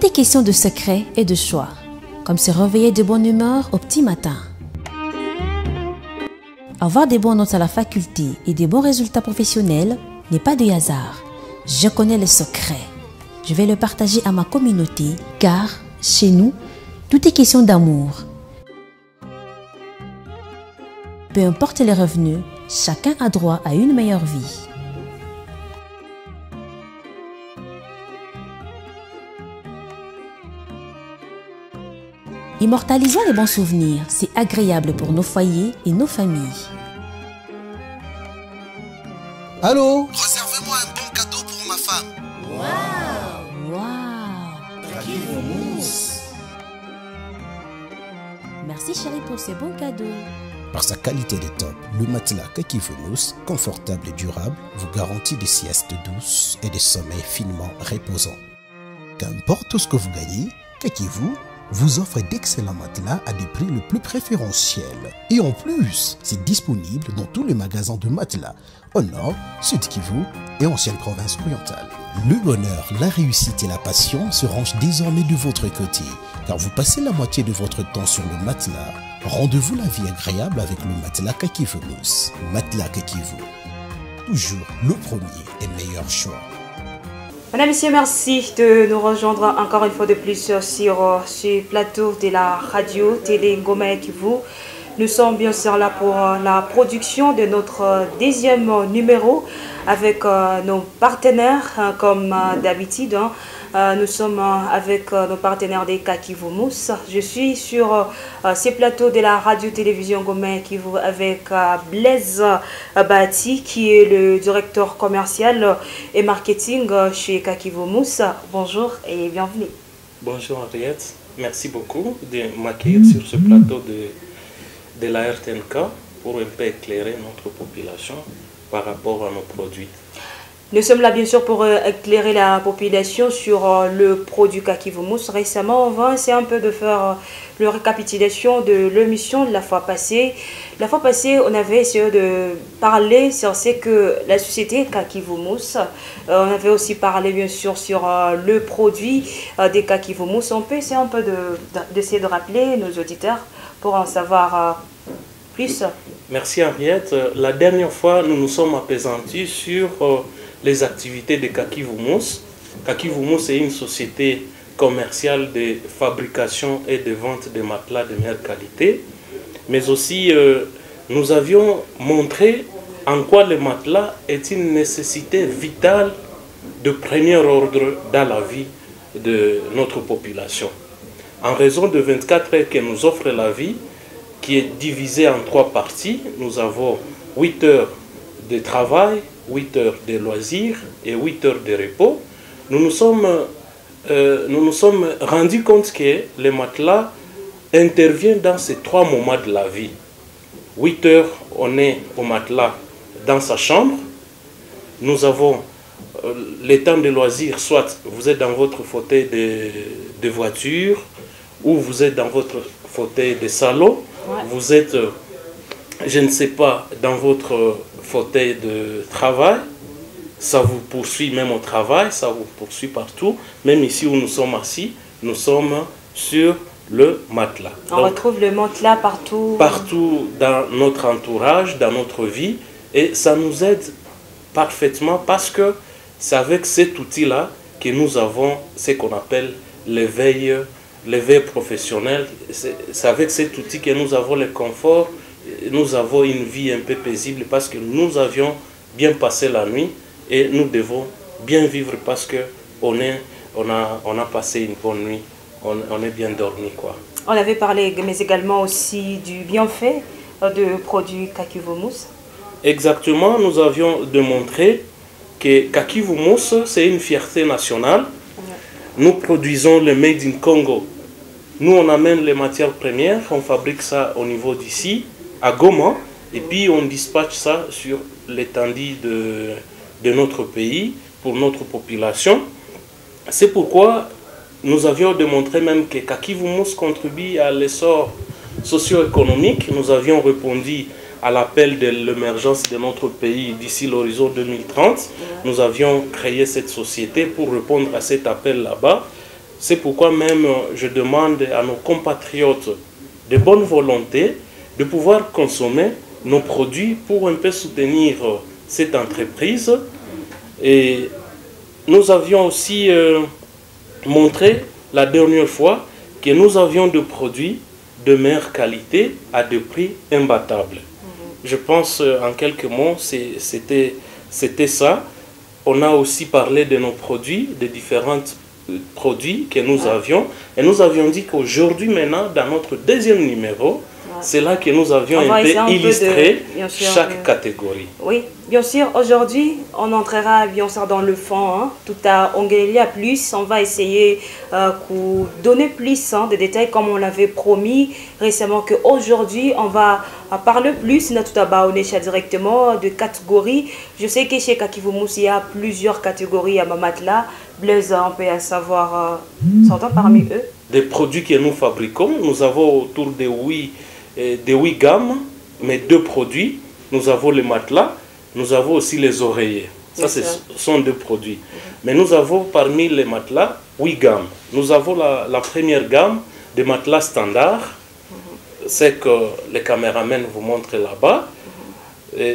Tout est question de secret et de choix, comme se réveiller de bonne humeur au petit matin. Avoir des bonnes notes à la faculté et des bons résultats professionnels n'est pas de hasard. Je connais les secrets. Je vais le partager à ma communauté car, chez nous, tout est question d'amour. Peu importe les revenus, chacun a droit à une meilleure vie. Immortalisons les bons souvenirs, c'est agréable pour nos foyers et nos familles. Allô? Réservez-moi un bon cadeau pour ma femme. Waouh! Merci chérie pour ces bons cadeaux. Par sa qualité de top, le matelas Kakivomous, confortable et durable, vous garantit des siestes douces et des sommeils finement reposants. Qu'importe ce que vous gagnez, Kakivou vous offre d'excellents matelas à des prix le plus préférentiels. Et en plus, c'est disponible dans tous les magasins de matelas au nord, sud Kivu et ancienne province orientale. Le bonheur, la réussite et la passion se rangent désormais de votre côté, car vous passez la moitié de votre temps sur le matelas. Rendez-vous la vie agréable avec le matelas Kakivomous. Matelas Kakivu, toujours le premier et meilleur choix. Mesdames et messieurs, merci de nous rejoindre encore une fois de plus sur ce plateau de la radio Télé Ngoma Kivu. Nous sommes bien sûr là pour la production de notre deuxième numéro avec nos partenaires comme d'habitude. Nous sommes avec nos partenaires des Kakivomous. Je suis sur ces plateaux de la radio-télévision Ngoma Kivu avec Blaise Bahati qui est le directeur commercial et marketing chez Kakivomous. Bonjour et bienvenue. Bonjour Henriette, merci beaucoup de m'accueillir sur ce plateau de la RTNK pour un peu éclairer notre population par rapport à nos produits. Nous sommes là bien sûr pour éclairer la population sur le produit Kakivomous. Récemment, on va essayer un peu de faire le récapitulation de l'émission de la fois passée. La fois passée, on avait essayé de parler sur ce que la société Kakivomous. On avait aussi parlé bien sûr sur le produit des Kakivomous. On peut essayer un peu d'essayer de rappeler nos auditeurs pour en savoir plus. Merci Henriette. La dernière fois, nous nous sommes appesantis sur les activités de Kakivomous. Kakivomous est une société commerciale de fabrication et de vente de matelas de meilleure qualité. Mais aussi, nous avions montré en quoi le matelas est une nécessité vitale de premier ordre dans la vie de notre population. En raison de 24 heures que nous offre la vie, qui est divisée en 3 parties, nous avons 8 heures de travail, 8 heures de loisirs et 8 heures de repos. Nous nous sommes rendus compte que le matelas intervient dans ces 3 moments de la vie. 8 heures, on est au matelas dans sa chambre. Nous avons les temps de loisirs, soit vous êtes dans votre fauteuil de voiture ou vous êtes dans votre fauteuil de salon. Ouais. Vous êtes, je ne sais pas, dans votre fauteuil de travail, ça vous poursuit même au travail, ça vous poursuit partout, même ici où nous sommes assis, nous sommes sur le matelas. On retrouve le matelas partout. Partout dans notre entourage, dans notre vie, et ça nous aide parfaitement parce que c'est avec cet outil-là que nous avons ce qu'on appelle l'éveil professionnel. C'est avec cet outil que nous avons le confort. Nous avons une vie un peu paisible parce que nous avions bien passé la nuit et nous devons bien vivre parce qu'on a passé une bonne nuit, on est bien dormi, quoi. On avait parlé mais également aussi du bienfait de produits Kakivomous. Exactement, nous avions démontré que Kakivomous c'est une fierté nationale. Ouais. Nous produisons le Made in Congo. Nous on amène les matières premières, on fabrique ça au niveau d'ici, à Goma, et puis on dispatche ça sur l'étendue de notre pays pour notre population. C'est pourquoi nous avions démontré même que Kakivomous contribue à l'essor socio-économique. Nous avions répondu à l'appel de l'émergence de notre pays d'ici l'horizon 2030. Nous avions créé cette société pour répondre à cet appel là-bas. C'est pourquoi même je demande à nos compatriotes de bonne volonté de pouvoir consommer nos produits pour un peu soutenir cette entreprise. Et nous avions aussi montré la dernière fois que nous avions des produits de meilleure qualité à des prix imbattables. Je pense en quelques mots, c'était ça. On a aussi parlé de nos produits, de différents produits que nous avions. Et nous avions dit qu'aujourd'hui, maintenant, dans notre deuxième numéro, c'est là que nous avions un peu illustré chaque catégorie. Oui, bien sûr. Aujourd'hui, on entrera bien sûr dans le fond. Hein. Tout à Ongelia plus. On va essayer de donner plus de détails comme on l'avait promis récemment qu'aujourd'hui, on va parler plus tout à directement de catégories. Je sais que chez Kakivumous, il y a plusieurs catégories à Mamatla. Blaise, on peut savoir certains parmi eux. Des produits que nous fabriquons, nous avons autour de 8 gammes, mais 2 produits. Nous avons les matelas, nous avons aussi les oreillers. Ça, ce sont 2 produits. Mais nous avons parmi les matelas 8 gammes. Nous avons la première gamme de matelas standards. C'est que les caméramans vous montrent là-bas.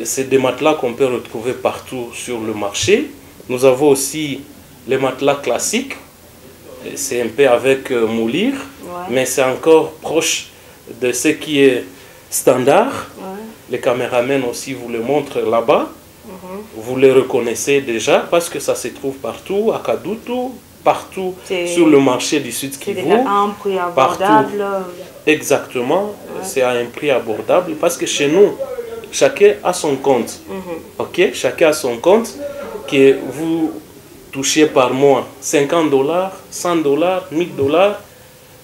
C'est des matelas qu'on peut retrouver partout sur le marché. Nous avons aussi les matelas classiques. C'est un peu avec moulure, mais c'est encore proche de ce qui est standard. Les caméramans aussi vous le montrent là-bas. Vous les reconnaissez déjà parce que ça se trouve partout, à Kadutu, partout sur le marché du Sud Kivu. C'est à un prix abordable. Exactement, c'est à un prix abordable parce que chez nous, chacun a son compte. Ok, chacun a son compte que vous touchez par mois 50 $, 100 $, 1000 $,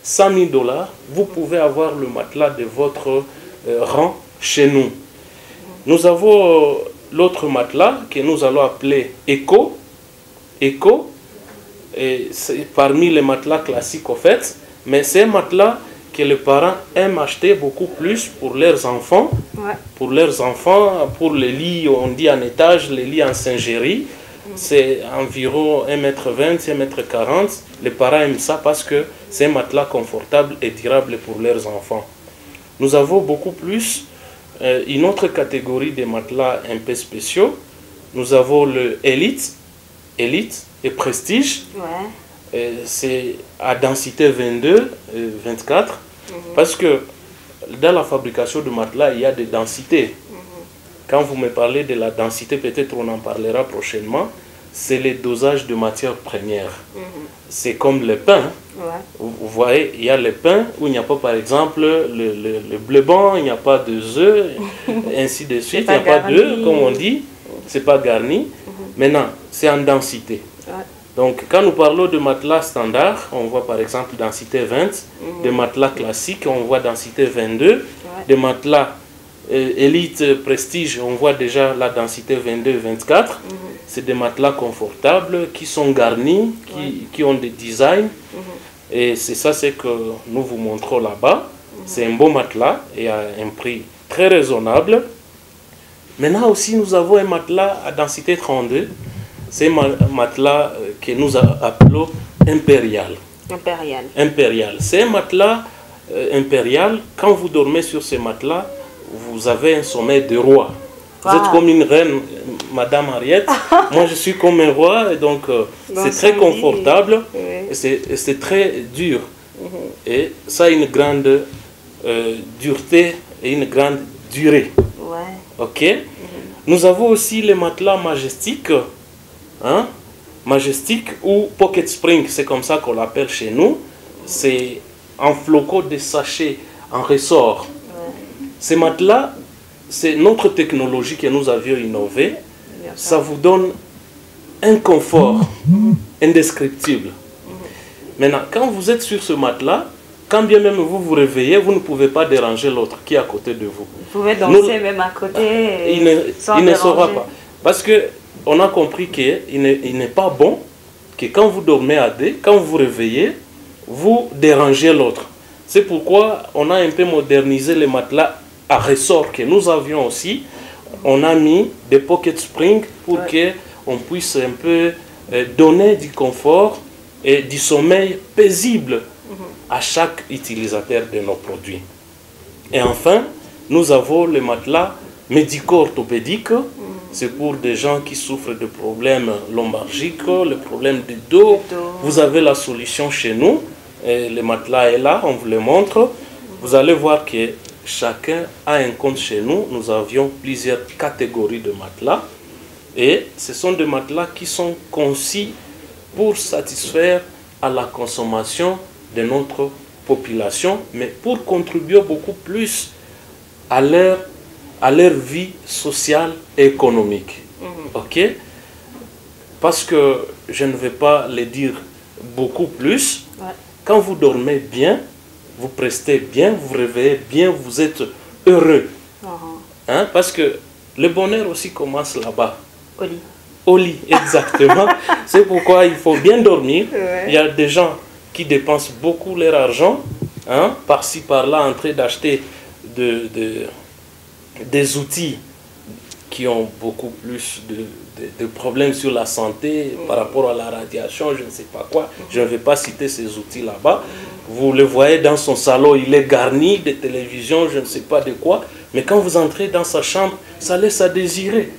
100 000 $. Vous pouvez avoir le matelas de votre rang chez nous. Nous avons l'autre matelas que nous allons appeler Eco. Eco, c'est parmi les matelas classiques au fait, mais c'est un matelas que les parents aiment acheter beaucoup plus pour leurs enfants. Pour leurs enfants, pour les lits, on dit en étage, les lits en singerie. C'est environ 1,20 m, 1,40 m. Les parents aiment ça parce que c'est un matelas confortable et durable pour leurs enfants. Nous avons beaucoup plus une autre catégorie de matelas un peu spéciaux. Nous avons le Elite et Prestige. C'est à densité 22, 24. Parce que dans la fabrication de matelas, il y a des densités. Quand vous me parlez de la densité, peut-être on en parlera prochainement, c'est le dosage de matières premières. C'est comme le pain. Vous voyez, il y a le pain où il n'y a pas, par exemple, le bleu blanc, il n'y a pas de œufs, ainsi de suite. Il n'y a pas d'œufs, comme on dit, c'est pas garni. Maintenant, c'est en densité. Donc, quand nous parlons de matelas standard, on voit par exemple densité 20, des matelas classiques, on voit densité 22, des matelas Elite Prestige, on voit déjà la densité 22-24. C'est des matelas confortables qui sont garnis, qui ont des designs. Et c'est ça, c'est que nous vous montrons là-bas. C'est un beau matelas et à un prix très raisonnable. Maintenant aussi, nous avons un matelas à densité 32. C'est un matelas que nous appelons impérial. Impérial. C'est un matelas impérial. Quand vous dormez sur ce matelas, vous avez un sommeil de roi. Vous êtes comme une reine, Madame Ariette. Moi, je suis comme un roi. Et donc, c'est très confortable. Et c'est très dur. Et ça a une grande dureté et une grande durée. Ok. Nous avons aussi les matelas majestiques. Majestic ou Pocket Spring, c'est comme ça qu'on l'appelle chez nous. C'est en flocon de sachets en ressort. Ces matelas, c'est notre technologie que nous avions innovée. Ça vous donne un confort indescriptible. Maintenant, quand vous êtes sur ce matelas, quand bien même vous vous réveillez, vous ne pouvez pas déranger l'autre qui est à côté de vous. Vous pouvez danser même à côté. Il ne saura pas. Parce que on a compris qu'il n'est pas bon que quand vous dormez à deux, quand vous vous réveillez, vous dérangez l'autre. C'est pourquoi on a un peu modernisé les matelas à ressort que nous avions aussi. On a mis des pocket springs pour qu'on puisse un peu donner du confort et du sommeil paisible à chaque utilisateur de nos produits. Et enfin, nous avons le matelas médico-orthopédique. C'est pour des gens qui souffrent de problèmes lombalgiques, le problème de dos. Vous avez la solution chez nous. Et le matelas est là, on vous le montre. Vous allez voir que chacun a un compte chez nous. Nous avions plusieurs catégories de matelas. Et ce sont des matelas qui sont conçus pour satisfaire à la consommation de notre population, mais pour contribuer beaucoup plus à leur vie sociale et économique. Ok? Parce que je ne vais pas le dire beaucoup plus. Quand vous dormez bien, vous prestez bien, vous vous réveillez bien, vous êtes heureux. Hein? Parce que le bonheur aussi commence là-bas. Au lit. Au lit, exactement. C'est pourquoi il faut bien dormir. Il y a des gens qui dépensent beaucoup leur argent, hein, par-ci, par-là, en train d'acheter des outils qui ont beaucoup plus de problèmes sur la santé par rapport à la radiation, je ne sais pas quoi. Je ne vais pas citer ces outils là-bas. Vous le voyez dans son salon, il est garni de télévisions, je ne sais pas de quoi. Mais quand vous entrez dans sa chambre, ça laisse à désirer.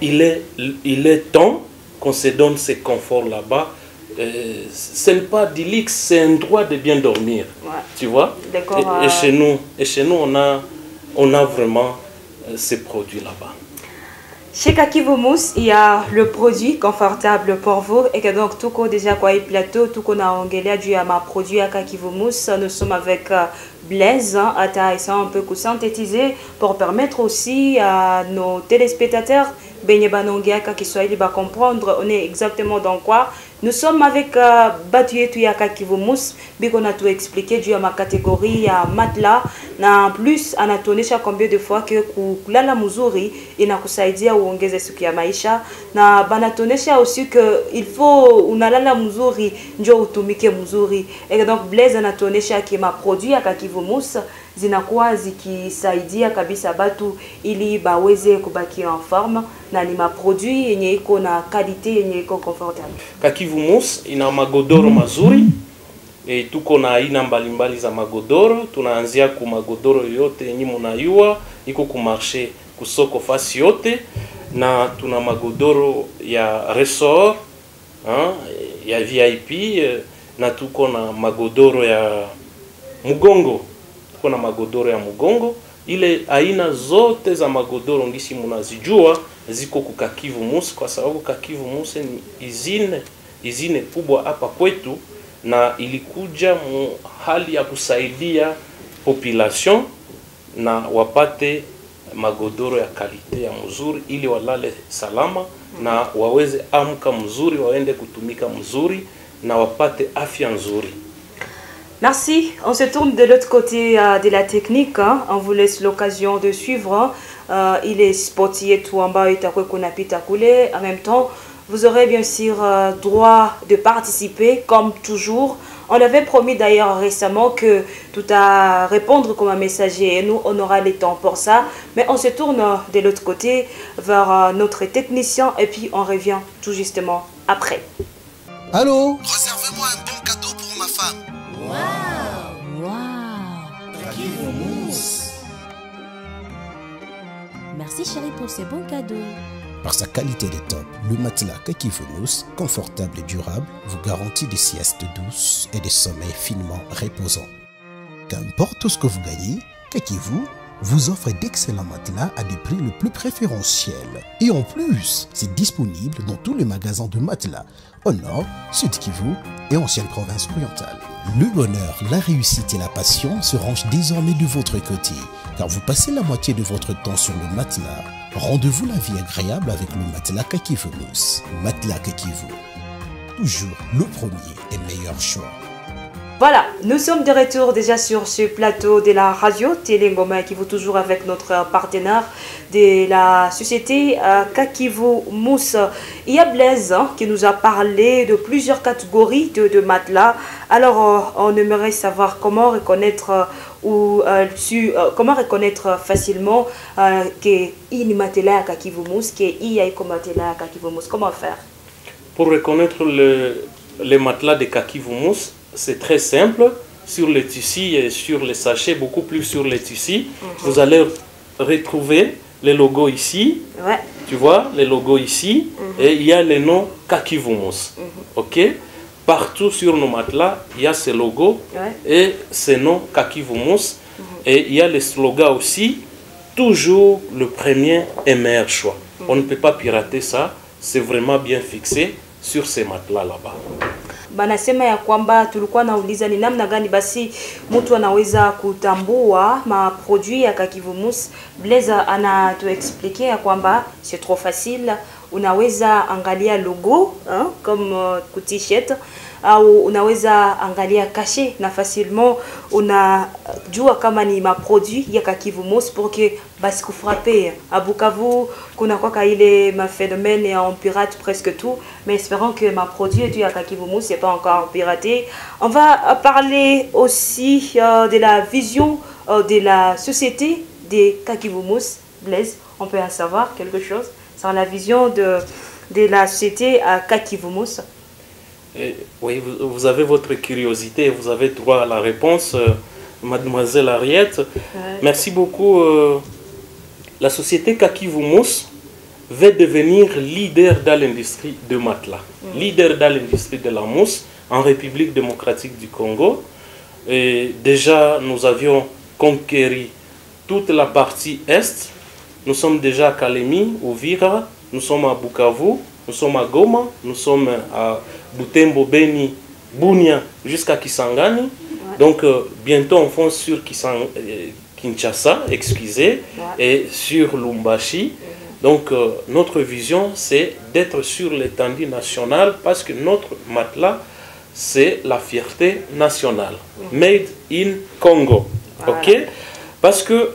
Il est temps qu'on se donne ces conforts là-bas. Ce n'est pas d'ilix, c'est un droit de bien dormir. Tu vois? Et chez nous, on a vraiment ces produits là-bas. Chez Kakivumous, il y a le produit confortable pour vous et que donc tout qu'on déjà quoi plateau, tout qu'on a engagé du à ma produit à Kakivumous, nous sommes avec Blaise, à taille un peu synthétisé pour permettre aussi à nos téléspectateurs Benyebanongiaka qui soient libres à comprendre on est exactement dans quoi. Nous sommes avec Batuye Tuyaka Kivumous, qu'on a tout expliqué du à ma catégorie à matelas. En plus, on a tourné chaque combien de fois que Kulala Muzuri, il n'a kusaidia uongeze siku ya maisha. Na banatonesha aussi que il faut unalala mzuri njo utumike mzuri. Et donc Blaise anatonesha qui m'a produit à Kakivumous zinakuwa zikisaidia kabisa batu ili baweze kubaki en forme na ni maproduit yenye iko na qualité yenye iko confortable. Kakivumous ina magodoro mazuri e tuko na aina mbalimbali za magodoro. Tunaanzia ku magodoro yote yenye mnayua iko ku marché ku soko fasi yote, na tuna magodoro ya resort ya VIP, na tuko na magodoro ya mugongo. Tuko na magodoro ya mugongo. Ile aina zote za magodoro ngisi mnazijua ziko ku Kakivumous, kwa sababu Kakivumous ni izine kubwa hapa kwetu, na ilikuja mu hali ya kusaidia population na wapate magodoro ya kalite ya mzuri ili walale salama na waweze amka mzuri, waende kutumika mzuri na wapate afya nzuri. Merci. On se tourne de l'autre côté de la technique. On vous laisse l'occasion de suivre. Il est sportier tout en bas et en même temps, vous aurez bien sûr droit de participer comme toujours. On avait promis d'ailleurs récemment que tout à répondre comme un messager et nous on aura le temps pour ça. Mais on se tourne de l'autre côté vers notre technicien et puis on revient tout justement après. Allô? Réservez-moi un bon cadeau pour ma femme. Wow! Merci chérie pour ces bons cadeaux. Par sa qualité de top, le matelas Kakivumous, confortable et durable, vous garantit des siestes douces et des sommeils finement reposants. Qu'importe ce que vous gagnez, Kakivu vous offre d'excellents matelas à des prix le plus préférentiels. Et en plus, c'est disponible dans tous les magasins de matelas au nord, Sud Kivu et ancienne province orientale. Le bonheur, la réussite et la passion se rangent désormais de votre côté, car vous passez la moitié de votre temps sur le matelas. Rendez-vous la vie agréable avec le matelas Kakivumous. Matelas Kakivu, toujours le premier et meilleur choix. Voilà, nous sommes de retour déjà sur ce plateau de la radio Télé Ngoma qui vaut toujours avec notre partenaire de la société Kakivumous. Il y a Blaise qui nous a parlé de plusieurs catégories de matelas. Alors, on aimerait savoir comment reconnaître comment reconnaître facilement que il matelas Kakivumous, que il y a matelas Kakivumous. Comment faire? Pour reconnaître les matelas de Kaki Vumous, c'est très simple. Sur les tissus et sur les sachets, beaucoup plus sur les tissus, vous allez retrouver les logos ici. Ouais. Tu vois, les logos ici. Et il y a le nom Kaki Vumous. Ok? Partout sur nos matelas, il y a ces logos et ces noms Kaki Vumous. Et il y a les slogans aussi. Toujours le premier et meilleur choix. On ne peut pas pirater ça. C'est vraiment bien fixé sur ces matelas là-bas. Banasema ya kwamba tulikuwa nauliza ni namna gani basi mtu anaweza kutambua maproduit ya Kaki Vumous. Blaise anatuexpliquer ya kwamba c'est trop facile. Unaweza angalia logo comme t-shirt au unaweza angalia cachet na facilement unajua kama ni maproduit ya Kaki Vumous pour que basi kufraper. À Bukavu kuna kwa ile ma phénomène et on pirate presque tout, mais espérons que ma produit du Kaki Vumous n'est pas encore piraté. On va parler aussi de la vision de la société des Kaki Vumous. Blaise, on peut en savoir quelque chose sur la vision de la société à Kaki Vumous? Oui, vous avez votre curiosité, vous avez droit à la réponse, mademoiselle Ariette. Merci beaucoup. La société Kaki Vumous veut devenir leader dans l'industrie de matelas, leader dans l'industrie de la mousse en République démocratique du Congo. Et déjà, nous avions conquéri toute la partie est. Nous sommes déjà à Kalemi, Uvira, nous sommes à Bukavu, nous sommes à Goma, nous sommes à Butembo, Beni, Bunia, jusqu'à Kisangani. Donc, bientôt, on fonce sur Kinshasa, excusez, et sur Lumbashi. Donc, notre vision, c'est d'être sur l'étendue nationale parce que notre matelas, c'est la fierté nationale. Made in Congo. Voilà. OK? Parce que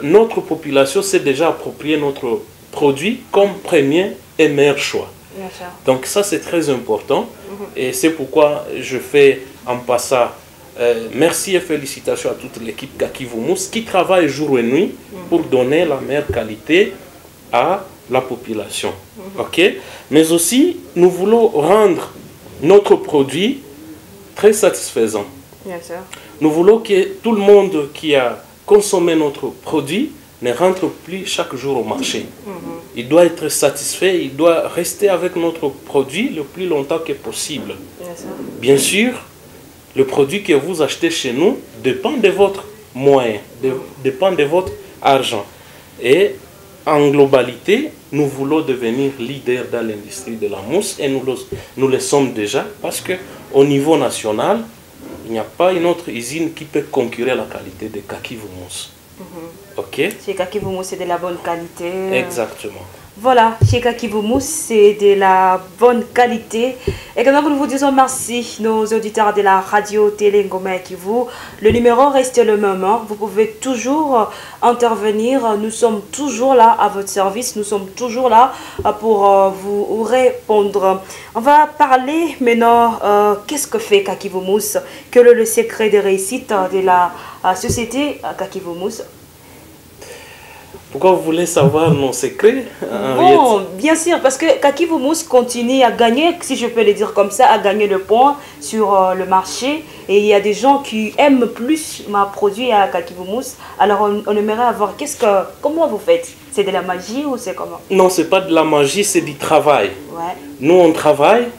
notre population s'est déjà approprié notre produit comme premier et meilleur choix. Donc, ça, c'est très important. Et c'est pourquoi je fais en passant merci et félicitations à toute l'équipe Kaki Vumous qui travaille jour et nuit pour donner la meilleure qualité à la population. OK? Mais aussi, nous voulons rendre notre produit très satisfaisant. Bien sûr. Nous voulons que tout le monde qui a consommé notre produit ne rentre plus chaque jour au marché. Il doit être satisfait, il doit rester avec notre produit le plus longtemps que possible. Bien sûr, le produit que vous achetez chez nous dépend de votre moyen, dépend de votre argent. Et en globalité, nous voulons devenir leader dans l'industrie de la mousse et nous le sommes déjà parce qu'au niveau national, il n'y a pas une autre usine qui peut concurrer la qualité de Kaki Vumous. OK? Chez Kaki Vumous, c'est de la bonne qualité. Exactement. Voilà, chez Kaki Vumous, c'est de la bonne qualité. Et comme nous vous disons merci, nos auditeurs de la radio Télé Ngoma Kivu. Le numéro reste le même. Vous pouvez toujours intervenir. Nous sommes toujours là à votre service. Nous sommes toujours là pour vous répondre. On va parler maintenant, qu'est-ce que fait Kaki Vumous? Quel est le secret de réussite de la société Kaki Vumous? Pourquoi vous voulez savoir nos secrets? Bon, bien sûr, parce que Kaki Vumous continue à gagner, si je peux le dire comme ça, à gagner le point sur le marché. Et il y a des gens qui aiment plus ma produit à Kaki Vumous. Alors on aimerait avoir, comment vous faites? C'est de la magie ou c'est comment? Non, c'est pas de la magie, c'est du travail. Ouais. Nous, on travaille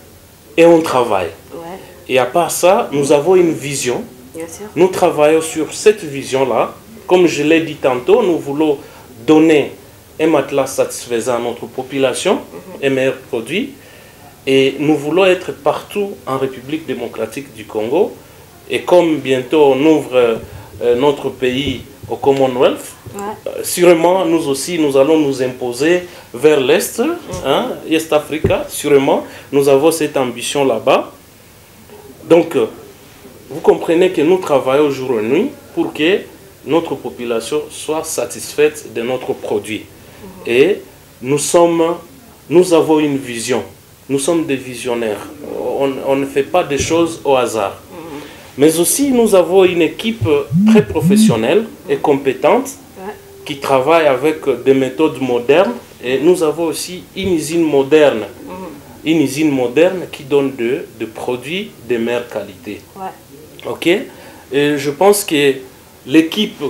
et on travaille. Ouais. Et à part ça, nous avons une vision. Bien sûr. Nous travaillons sur cette vision-là. Comme je l'ai dit tantôt, nous voulons donner un matelas satisfaisant à notre population, un meilleur produit. Et nous voulons être partout en République démocratique du Congo. Et comme bientôt on ouvre notre pays au Commonwealth, sûrement nous aussi nous allons nous imposer vers l'Est, East Africa, sûrement. Nous avons cette ambition là-bas. Donc, vous comprenez que nous travaillons jour et nuit pour que notre population soit satisfaite de notre produit. Et nous avons une vision. Nous sommes des visionnaires. On ne fait pas des choses au hasard. Mais aussi, nous avons une équipe très professionnelle et compétente qui travaille avec des méthodes modernes. Et nous avons aussi une usine moderne une usine moderne qui donne de produits de meilleure qualité. Ouais. Ok? Et je pense que l'équipe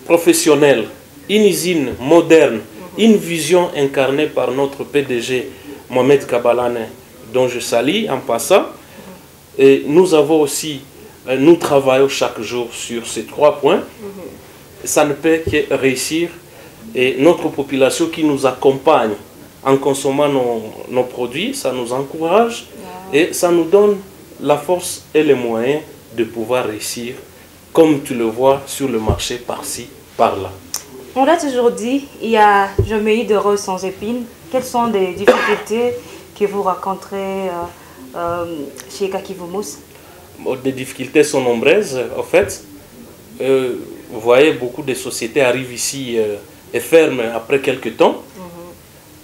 professionnelle, une usine moderne, une vision incarnée par notre PDG Mohamed Kabalane, dont je salue en passant. Et nous avons aussi, nous travaillons chaque jour sur ces 3 points. Ça ne peut que réussir. Et notre population qui nous accompagne en consommant nos produits, ça nous encourage et ça nous donne la force et les moyens de pouvoir réussir, comme tu le vois sur le marché par-ci, par-là. On l'a toujours dit, il n'y a jamais eu de rose sans épines. Quelles sont les difficultés que vous rencontrez chez Kakivumous? Les difficultés sont nombreuses, en fait. Vous voyez, beaucoup de sociétés arrivent ici et ferment après quelques temps.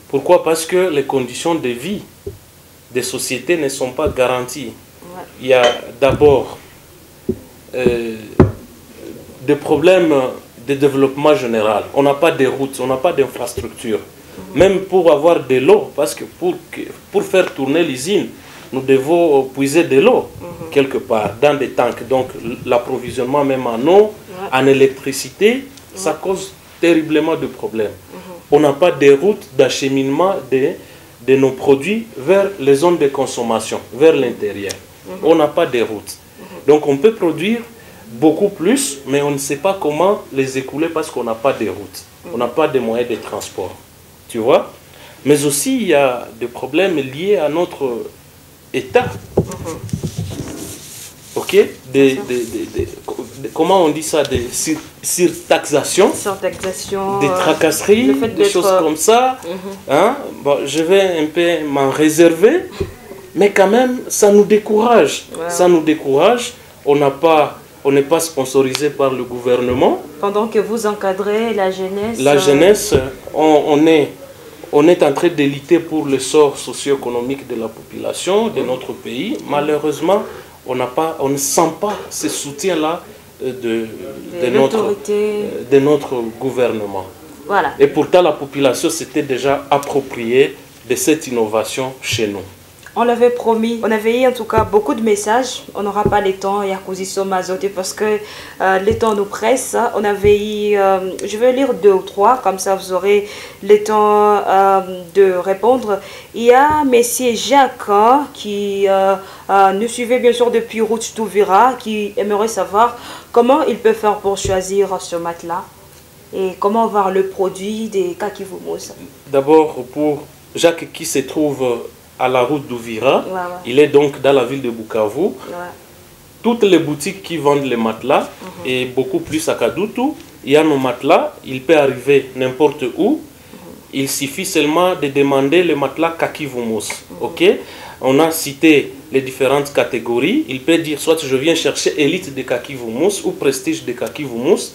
Pourquoi? Parce que les conditions de vie des sociétés ne sont pas garanties. Ouais. Il y a d'abord des problèmes de développement général. On n'a pas de routes, on n'a pas d'infrastructures. Même pour avoir de l'eau, parce que pour faire tourner l'usine, nous devons puiser de l'eau quelque part, dans des tanks. Donc l'approvisionnement même en eau, en électricité, ça cause terriblement de problèmes. On n'a pas de routes d'acheminement de nos produits vers les zones de consommation, vers l'intérieur. On n'a pas de routes. Donc on peut produire beaucoup plus, mais on ne sait pas comment les écouler parce qu'on n'a pas de routes. On n'a pas de moyens de transport. Tu vois? Mais aussi, il y a des problèmes liés à notre État. Ok? Comment on dit ça? Des surtaxations, des tracasseries, des choses comme ça. Hein? Bon, je vais un peu m'en réserver, mais quand même, ça nous décourage. Ça nous décourage. On n'est pas sponsorisé par le gouvernement. Pendant que vous encadrez la jeunesse. La jeunesse, on est en train de lutter pour le sort socio-économique de la population de notre pays. Malheureusement, on ne sent pas ce soutien-là de notre gouvernement. Voilà. Et pourtant, la population s'était déjà appropriée de cette innovation chez nous. On l'avait promis, on avait eu en tout cas beaucoup de messages. On n'aura pas le temps, parce que le temps nous presse. On avait eu, je vais lire 2 ou 3, comme ça vous aurez le temps de répondre. Il y a Messier Jacques qui nous suivait bien sûr depuis Route Touvira, qui aimerait savoir comment il peut faire pour choisir ce matelas et comment voir le produit des Kakivumous. D'abord, pour Jacques qui se trouve à la route d'Ouvira, il est donc dans la ville de Bukavu. Toutes les boutiques qui vendent les matelas, et beaucoup plus à Kadutu, il y a nos matelas, il peut arriver n'importe où. Il suffit seulement de demander le matelas Kakivumous. Ok? On a cité les différentes catégories. Il peut dire soit je viens chercher élite de Kakivumous ou prestige de Kakivumous,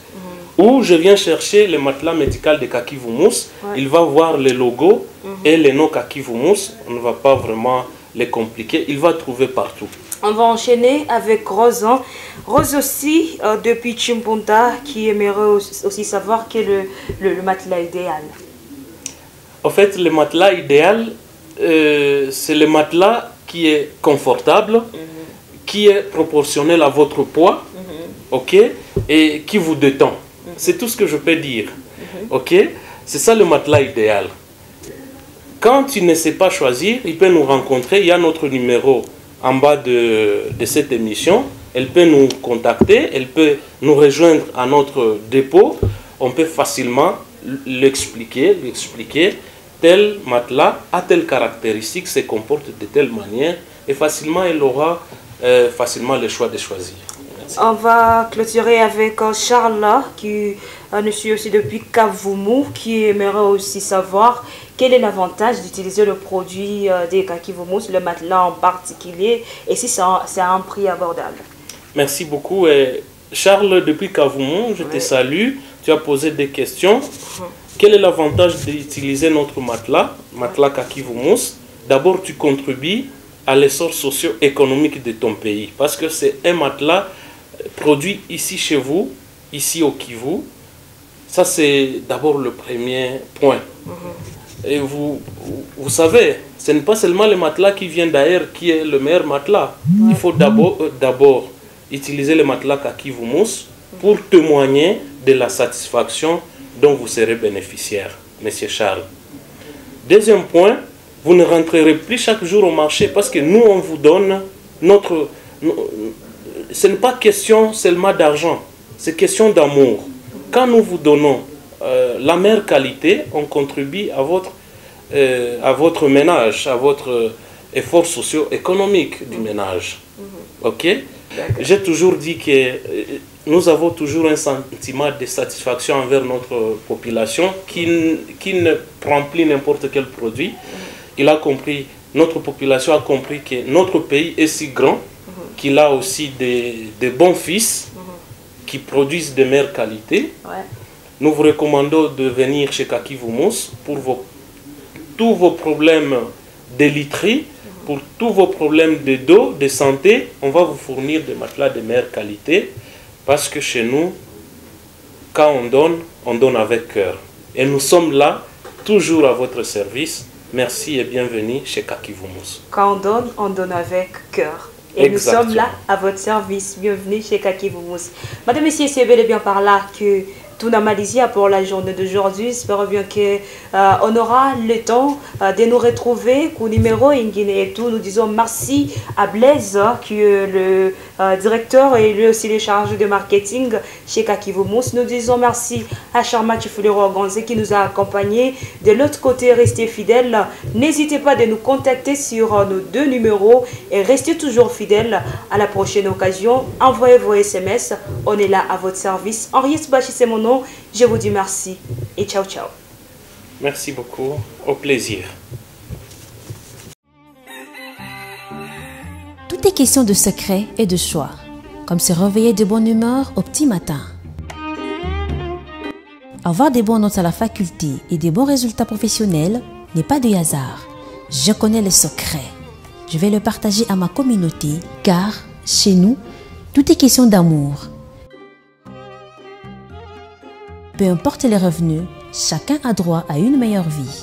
ou je viens chercher le matelas médical de Kakivumous. Il va voir les logos et les noms Kakivumous. On ne va pas vraiment les compliquer. Il va trouver partout. On va enchaîner avec Rose. Rose aussi, depuis Chimpunta, qui aimerait aussi savoir quel est le matelas idéal. En fait, le matelas idéal, c'est le matelas qui est confortable, qui est proportionnel à votre poids, ok, et qui vous détend. C'est tout ce que je peux dire. Ok? C'est ça le matelas idéal. Quand tu ne sais pas choisir, il peut nous rencontrer. Il y a notre numéro en bas de cette émission. Elle peut nous contacter. Elle peut nous rejoindre à notre dépôt. On peut facilement lui expliquer tel matelas a telle caractéristique, se comporte de telle manière. Et facilement, elle aura facilement le choix de choisir. On va clôturer avec Charles qui nous suit aussi depuis Kavumu, qui aimerait aussi savoir quel est l'avantage d'utiliser le produit des Kakivumous, le matelas en particulier, et si c'est à un prix abordable. Merci beaucoup. Charles, depuis Kavumu, je te salue. Tu as posé des questions. Quel est l'avantage d'utiliser notre matelas Kakivumous? D'abord, tu contribues à l'essor socio-économique de ton pays, parce que c'est un matelas produit ici chez vous, ici au Kivu. Ça, c'est d'abord le premier point. Et vous savez, ce n'est pas seulement le matelas qui vient d'ailleurs qui est le meilleur matelas. Il faut d'abord utiliser le matelas Kaki Vumous pour témoigner de la satisfaction dont vous serez bénéficiaire, Monsieur Charles. Deuxième point, vous ne rentrerez plus chaque jour au marché parce que nous, on vous donne notre... Ce n'est pas question seulement d'argent, c'est question d'amour. Quand nous vous donnons la meilleure qualité, on contribue à votre ménage, à votre effort socio-économique du ménage. Ok? J'ai toujours dit que nous avons toujours un sentiment de satisfaction envers notre population qui ne prend plus n'importe quel produit. Notre population a compris que notre pays est si grand qu'il a aussi des bons fils qui produisent de meilleures qualités. Nous vous recommandons de venir chez Kaki Vumous pour tous vos problèmes de literie, pour tous vos problèmes de dos, de santé. On va vous fournir des matelas de meilleure qualité parce que chez nous, quand on donne avec cœur. Et nous sommes là, toujours à votre service. Merci et bienvenue chez Kaki Vumous. Quand on donne avec cœur. Et exactement. Nous sommes là à votre service. Bienvenue chez Kaki Vumous. Madame, Messieurs, c'est bel et bien par là que tout n'a Malaysia pour la journée d'aujourd'hui. J'espère bien qu'on aura le temps de nous retrouver au numéro en Guinée et tout. Nous disons merci à Blaise, qui est le directeur et lui aussi le chargé de marketing chez Kaki Vumous. Nous disons merci à Charma Tchifoulero Gonzé qui nous a accompagnés. De l'autre côté, restez fidèles. N'hésitez pas de nous contacter sur nos 2 numéros et restez toujours fidèles. À la prochaine occasion, envoyez vos SMS. On est là à votre service. Henri Sbachi, c'est mon nom. Je vous dis merci et ciao ciao. Merci beaucoup. Au plaisir. Tout est question de secret et de choix, comme se réveiller de bonne humeur au petit matin. Avoir des bonnes notes à la faculté et des bons résultats professionnels n'est pas de hasard. Je connais les secrets. Je vais le partager à ma communauté car, chez nous, tout est question d'amour. Peu importe les revenus, chacun a droit à une meilleure vie.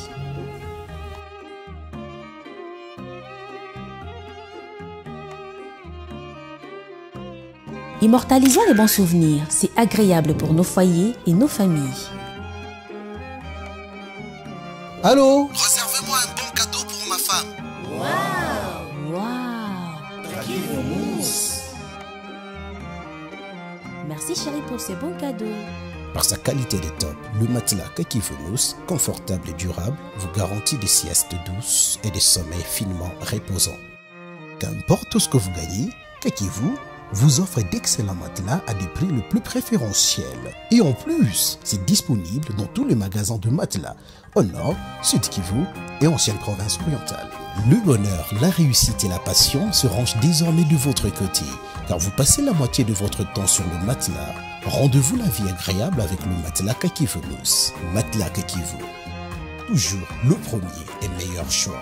Immortalisons les bons souvenirs, c'est agréable pour nos foyers et nos familles. Allô? Réservez-moi un bon cadeau pour ma femme. Waouh! Kaki Vumous. Merci chérie pour ces bons cadeaux. Par sa qualité de top, le matelas Kaki Vumous, confortable et durable, vous garantit des siestes douces et des sommeils finement reposants. Qu'importe ce que vous gagnez, Kaki vous offre d'excellents matelas à des prix le plus préférentiels. Et en plus, c'est disponible dans tous les magasins de matelas au nord, sud Kivu et ancienne province orientale. Le bonheur, la réussite et la passion se rangent désormais de votre côté, car vous passez la moitié de votre temps sur le matelas. Rendez-vous la vie agréable avec le matelas Kaki Vumous. Matelas Kaki Vumous, toujours le premier et meilleur choix.